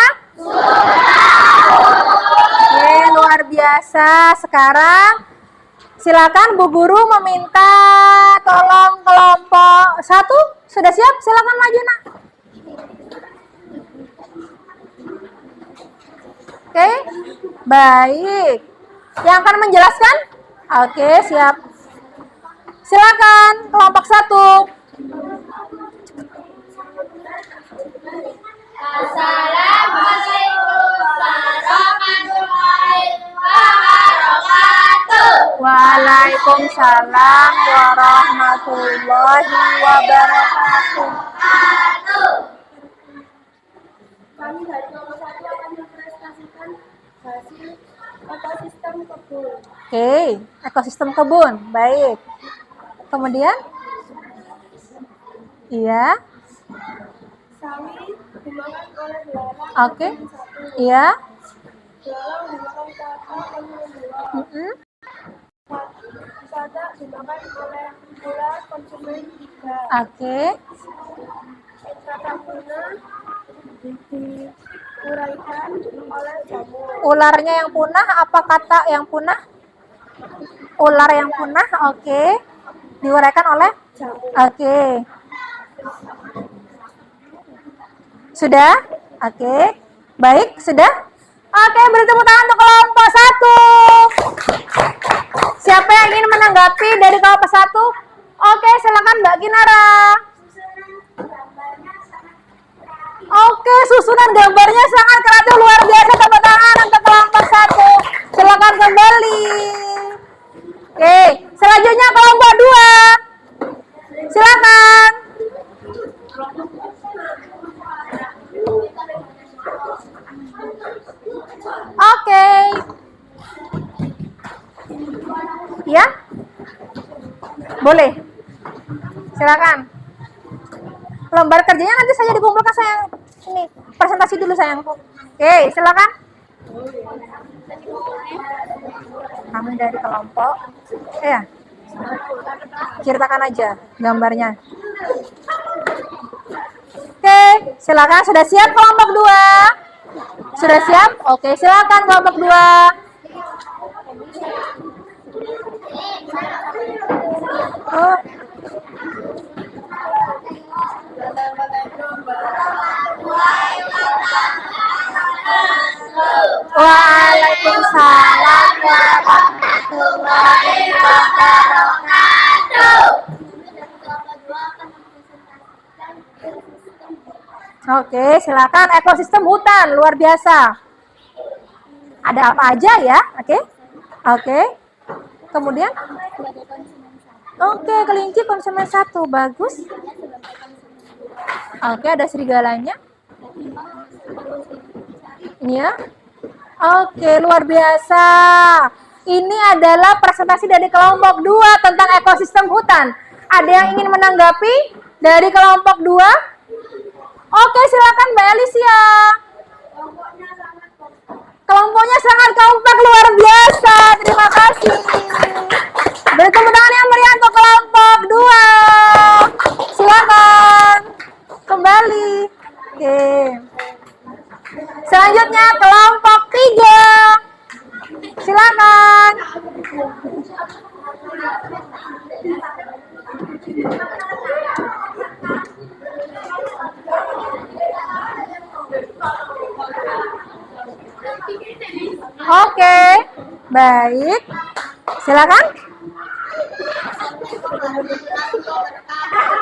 Oke, luar biasa. Sekarang silakan Bu Guru meminta tolong kelompok 1. Sudah siap? Silakan maju, Nak. Oke, baik. Yang akan menjelaskan? Oke, siap. Silakan kelompok 1. Assalamualaikum warahmatullahi wabarakatuh. Waalaikumsalam warahmatullahi wabarakatuh. Kami dari kelompok 1 akan mempresentasikan hasil ekosistem kebun. Oke, ekosistem kebun. Baik. Kemudian? Iya. Sawi dimakan oleh belalang. Oke. Iya. Belalang dimakan kakak konsumen buah. Sada dimakan oleh ular konsumen 3. Oke. Kata guna diuraikan oleh jamur. Ularnya yang punah apa kata yang punah? Ular yang punah. Oke. Diuraikan oleh Jamur. Oke. Sudah? Oke. Baik, sudah? Oke, beri tepuk tangan untuk kelompok 1. Siapa yang ingin menanggapi dari kelompok 1? Oke, silakan Mbak Kinara. Oke, susunan gambarnya sangat kreatif, luar biasa. Tepuk tangan untuk kelompok 1. Silakan kembali. Oke, selanjutnya kelompok 2. Silakan. Oke. Ya? Boleh. Silakan. Lembar kerjanya nanti saja dikumpulkan sayang. Ini presentasi dulu sayangku. Oke, silakan. Kami dari kelompok. Ya. Ceritakan aja gambarnya. Oke, silakan. Sudah siap kelompok 2? Sudah siap? Oke, silakan kelompok 2. Oh. Waalaikumsalam warahmatullahi wabarakatuh. Oke, silakan. Ekosistem hutan luar biasa. Ada apa aja ya? Oke. Oke. Kemudian? Oke, kelinci konsumen 1. Bagus. Oke, ada serigalanya. Ya. Oke, luar biasa. Ini adalah presentasi dari kelompok 2 tentang ekosistem hutan. Ada yang ingin menanggapi dari kelompok 2? Oke, silakan Mbak Alicia. Kelompoknya sangat kompak, luar biasa. Terima kasih. Beri tepuk tangan yang meriah untuk kelompok 2. Silakan kembali. Oke. Selanjutnya kelompok 3. Silakan. Oke, baik. Silakan.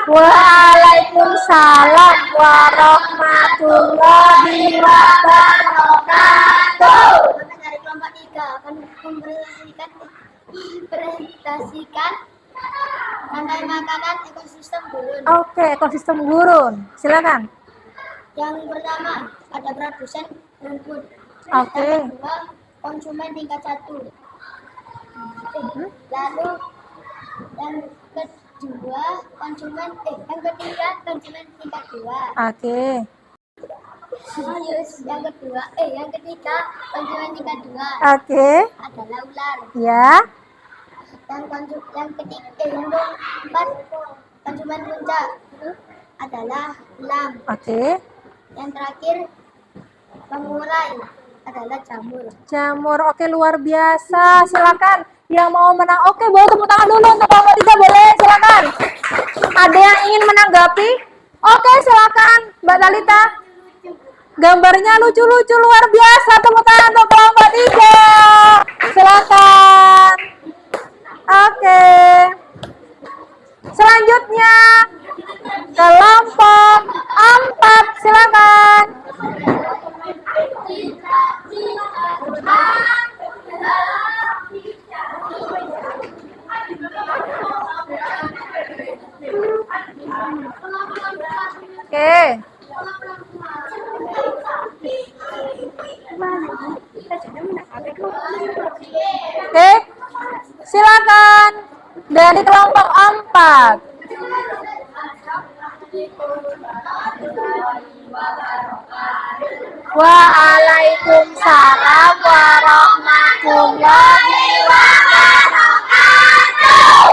Waalaikumsalam warahmatullahi wabarakatuh. Dari kelompok 3 akan mempresentasikan rantai makanan ekosistem gurun. Oke, ekosistem gurun. Silakan. Yang pertama ada produsen rumput. Oke. Yang kedua konsumen tingkat 1. Lalu yang kedua konsumen yang ketiga konsumen tingkat 2. Oke. Terus yang ketiga konsumen tingkat 2 Oke. adalah ular. Ya. Yang keempat konsumen puncak adalah elang. Oke. Yang terakhir pengurai adalah jamur. Jamur. Oke, luar biasa. Silakan. Yang mau menang. Oke, boleh tepuk tangan dulu untuk kelompok 3, boleh. Silakan. Ada yang ingin menanggapi? Oke, silakan Mbak Talita. Gambarnya lucu-lucu luar biasa. Tepuk tangan untuk kelompok 3. Silakan. Oke. Selanjutnya kelompok 4, silakan. Oke. Oke. Silakan dari kelompok 4. Waalaikumsalam warahmatullahi wabarakatuh.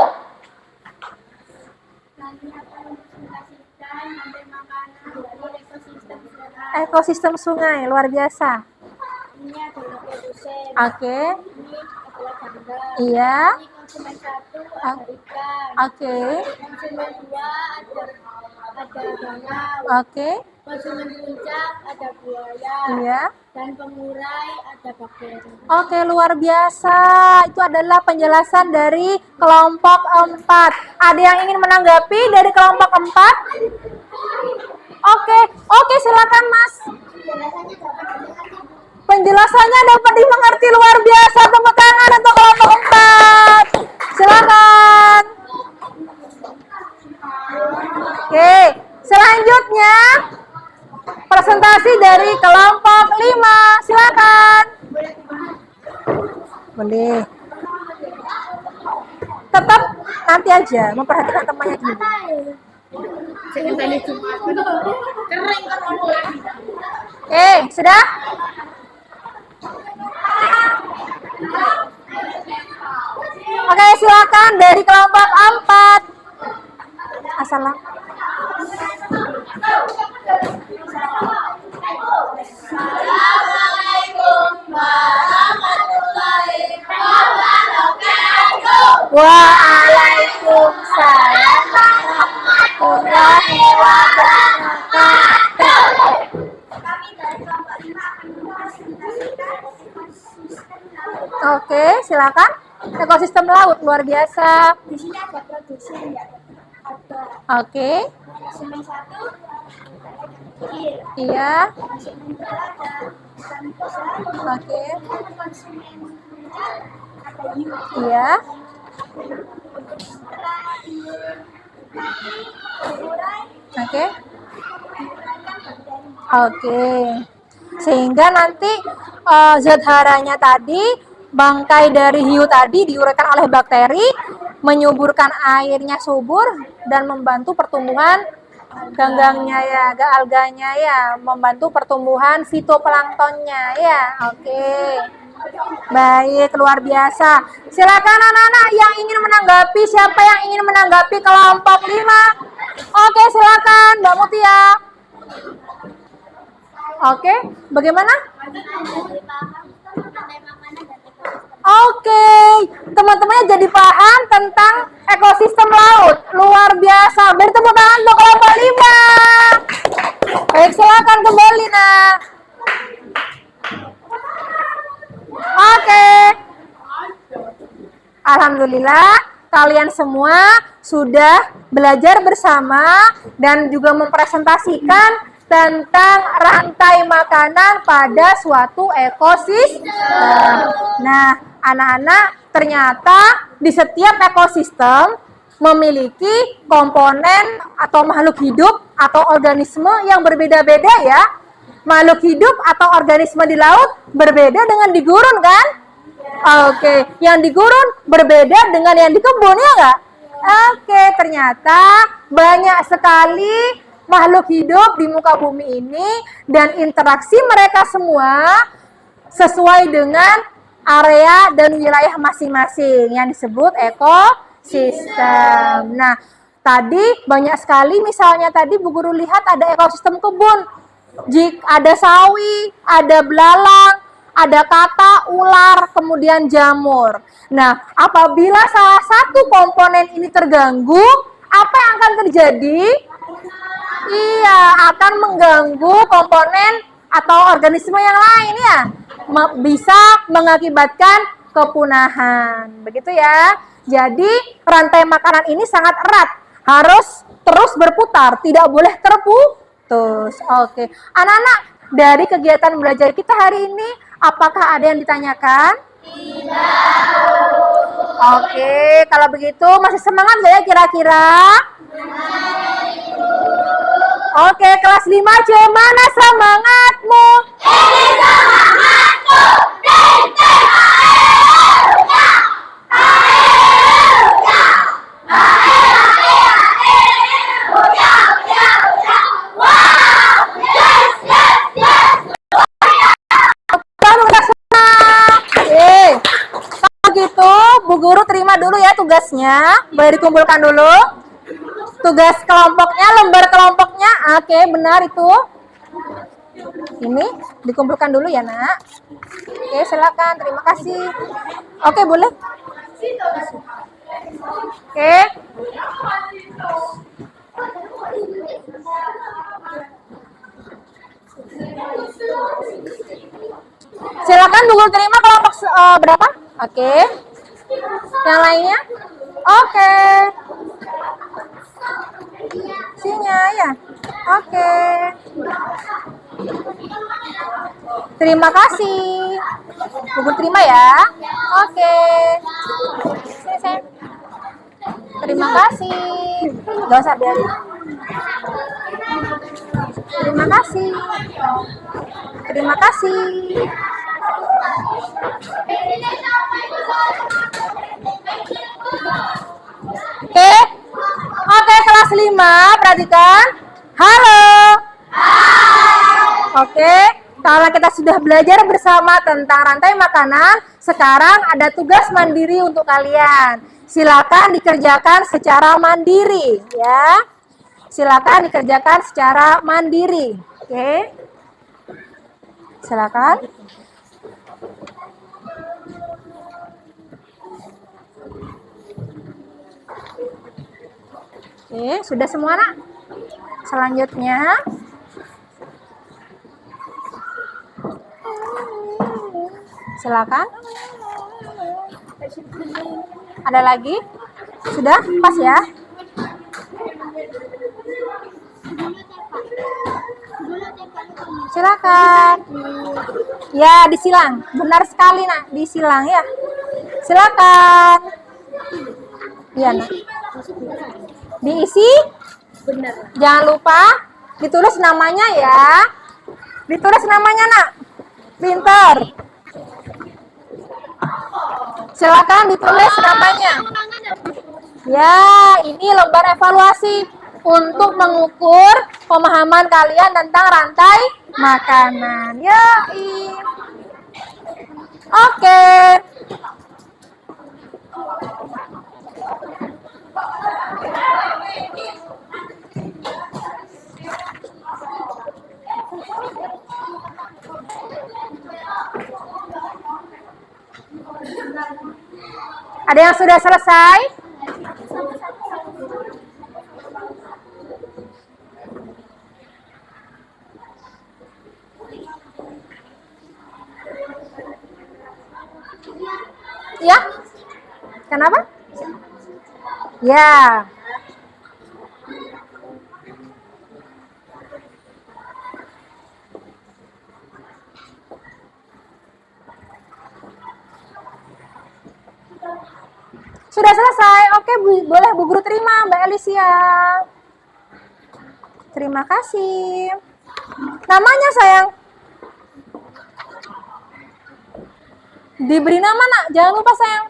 Ekosistem sungai luar biasa. Ini adalah produsen. Oke. Ini adalah gangga. Iya. Ini konsumen 1 ada ikan. Oke. Konsumen 2 ada bangau. Oke. Konsumen puncak ada buaya. Iya. Dan pengurai ada bakteri. Oke, luar biasa. Itu adalah penjelasan dari kelompok 4. Ada yang ingin menanggapi dari kelompok 4? Oke, silakan Mas. Penjelasannya dapat dimengerti, luar biasa. Tepuk tangan untuk kelompok 4. Silakan. Oke, selanjutnya presentasi dari kelompok 5. Silakan. Boleh. Tetap nanti aja memperhatikan temannya dulu. Sudah? Oke, silakan dari kelompok 4. Assalam. Assalamualaikum warahmatullahi wabarakatuh. Waalaikumsalam warahmatullahi wabarakatuh. Oke, silakan. Ekosistem laut luar biasa. Di sini ada produsen, ada Oke. konsumen 1 air. Iya. Konsumen 2 ada ikan besar. Oke. Konsumen puncak ada hiu. Iya. Pengurai Oke. menguraikan bakteri. Oke. Sehingga nanti zat haranya tadi, bangkai dari hiu tadi diuraikan oleh bakteri, menyuburkan airnya subur dan membantu pertumbuhan ganggangnya ya, alganya ya, membantu pertumbuhan fitoplanktonnya ya. Oke. Baik, luar biasa. Silakan anak-anak yang ingin menanggapi, siapa yang ingin menanggapi kelompok 5? Oke, silakan Mbak Mutia. Oke, bagaimana? Oke, teman-temannya jadi paham tentang ekosistem laut. Luar biasa. Beri tepuk tangan untuk kelompok 5. Baik, silakan kembali, Nak. Oke. Alhamdulillah, kalian semua sudah belajar bersama dan juga mempresentasikan tentang rantai makanan pada suatu ekosistem. Nah, anak-anak, ternyata di setiap ekosistem memiliki komponen atau makhluk hidup atau organisme yang berbeda-beda ya. Makhluk hidup atau organisme di laut berbeda dengan di gurun kan? Oke, yang di gurun berbeda dengan yang di kebun ya nggak? Oke, ternyata banyak sekali makhluk hidup di muka bumi ini dan interaksi mereka semua sesuai dengan area dan wilayah masing-masing yang disebut ekosistem. Nah, tadi banyak sekali, misalnya tadi Bu Guru lihat ada ekosistem kebun. Ada sawi, ada belalang, ada kata, ular, kemudian jamur. Nah, apabila salah satu komponen ini terganggu, apa yang akan terjadi? Iya, akan mengganggu komponen atau organisme yang lain ya. Bisa mengakibatkan kepunahan. Begitu ya. Jadi rantai makanan ini sangat erat, harus terus berputar, tidak boleh terputus. Oke, anak-anak, dari kegiatan belajar kita hari ini, apakah ada yang ditanyakan? Oke, kalau begitu masih semangat nggak ya kira-kira? Oke, kelas 5 C, mana semangatmu? Begitu, Bu Guru terima dulu ya tugasnya. Boleh dikumpulkan dulu. Tugas kelompoknya, lembar kelompoknya. Oke, benar itu. Ini dikumpulkan dulu ya, Nak. Oke, silakan. Terima kasih. Oke, boleh. Oke. Silakan Bu Guru terima kelompok berapa? Oke. Yang lainnya? Oke. Sinya ya. Oke. Terima kasih. Bu Guru terima ya. Oke. Sini. Terima kasih. Gak usah biarin. Terima kasih. Terima kasih. Oke. Oke, kelas 5, perhatikan. Halo. Oke, kalau kita sudah belajar bersama tentang rantai makanan, sekarang ada tugas mandiri untuk kalian. Silakan dikerjakan secara mandiri, ya. Silakan dikerjakan secara mandiri. Oke. Silakan. Oke, sudah semua, Nak? Selanjutnya, silakan. Ada lagi? Sudah? Pas ya? Silakan. Ya, disilang. Benar sekali, Nak. Disilang ya. Silakan. Iya, Nak. Diisi? Benar. Jangan lupa ditulis namanya ya. Ditulis namanya, Nak. Pinter. Silakan ditulis namanya. Ya, ini lembar evaluasi untuk mengukur pemahaman kalian tentang rantai makanan. Ya, oke. Ada yang sudah selesai? Ya? Kenapa? Ya. Sudah selesai. Oke, boleh Bu Guru terima, Mbak Alicia. Terima kasih. Namanya, sayang. Diberi nama, Nak. Jangan lupa, sayang.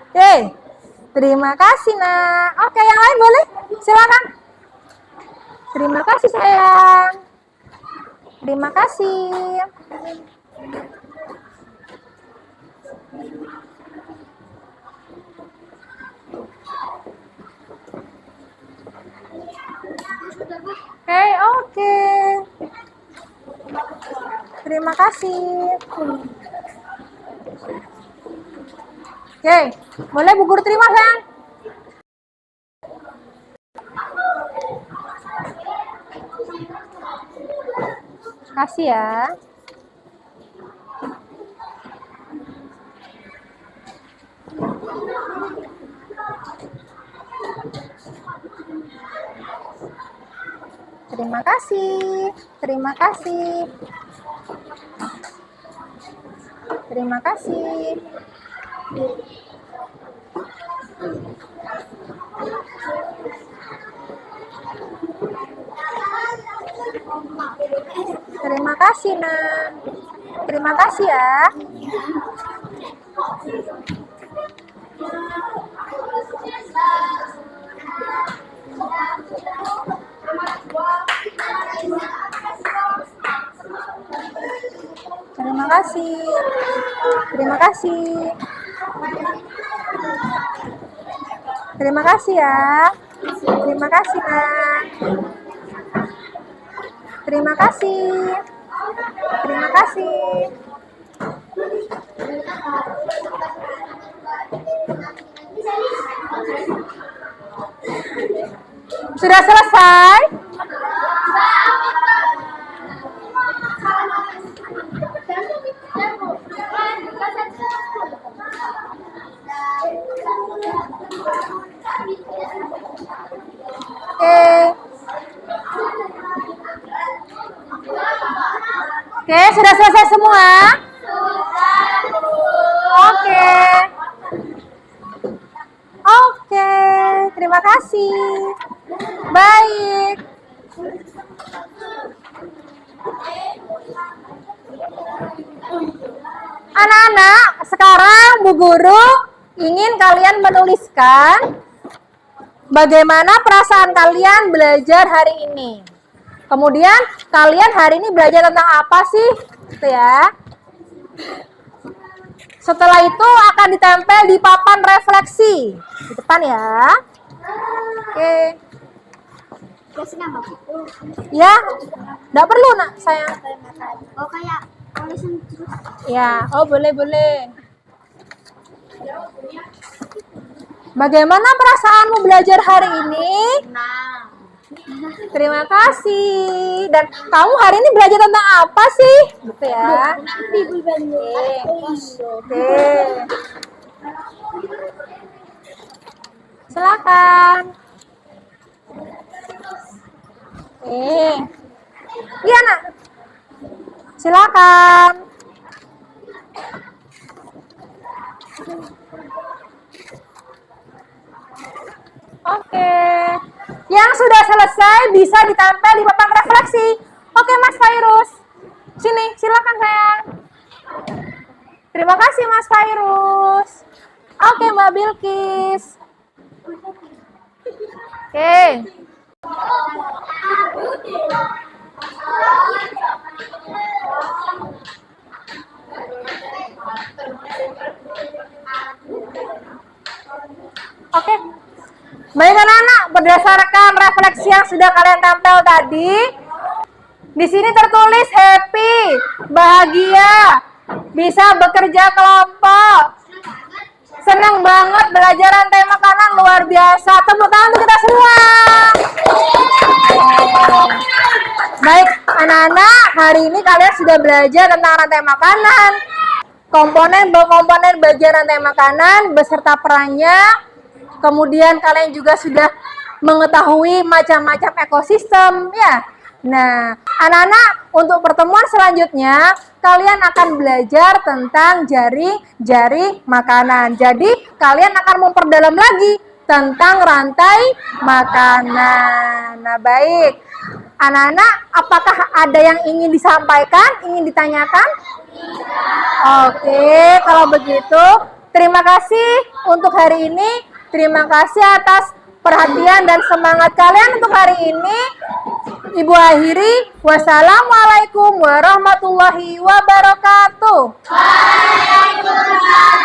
Oke. Terima kasih, Nak. Oke, yang lain boleh? Silakan. Terima kasih, sayang. Terima kasih. Oke. Terima kasih. Oke, boleh Bu Guru terima, sayang? Kasih ya. Terima kasih. Terima kasih. Terima kasih. Terima kasih, Nak. Terima kasih ya. Terima kasih. Terima kasih. Terima kasih ya. Terima kasih, Nak. Terima kasih. Terima kasih. Sudah selesai? Oke, sudah selesai semua? Oke. Oke, terima kasih. Baik. Anak-anak, sekarang Bu Guru ingin kalian menuliskan bagaimana perasaan kalian belajar hari ini. Kemudian kalian hari ini belajar tentang apa sih? Gitu ya. Setelah itu akan ditempel di papan refleksi di depan ya. Oke. Ya, nggak perlu nak sayang. Oh kayak tulisan terus. Ya, oh boleh. Bagaimana perasaanmu belajar hari ini? Terima kasih. Dan kamu hari ini belajar tentang apa sih? Gitu ya. Oke. Silakan. Iya nak. Silakan. Oke. Yang sudah selesai bisa ditempel di papan refleksi. Oke Mas Fairuz. Sini, silakan sayang. Terima kasih Mas Fairuz. Oke Mbak Bilkis. Oke. Oke. Baik anak-anak, berdasarkan refleksi yang sudah kalian tempel tadi, di sini tertulis happy, bahagia, bisa bekerja kelompok, senang banget belajar rantai makanan, luar biasa. Tepuk tangan untuk kita semua. Baik anak-anak, hari ini kalian sudah belajar tentang rantai makanan, komponen bagian rantai makanan beserta perannya. Kemudian kalian juga sudah mengetahui macam-macam ekosistem ya. Nah, anak-anak, untuk pertemuan selanjutnya kalian akan belajar tentang jaring makanan. Jadi, kalian akan memperdalam lagi tentang rantai makanan. Nah, baik. Anak-anak, apakah ada yang ingin disampaikan, ingin ditanyakan? Oke, kalau begitu, terima kasih untuk hari ini. Terima kasih atas perhatian dan semangat kalian untuk hari ini. Ibu akhiri, wassalamualaikum warahmatullahi wabarakatuh. Waalaikumsalam.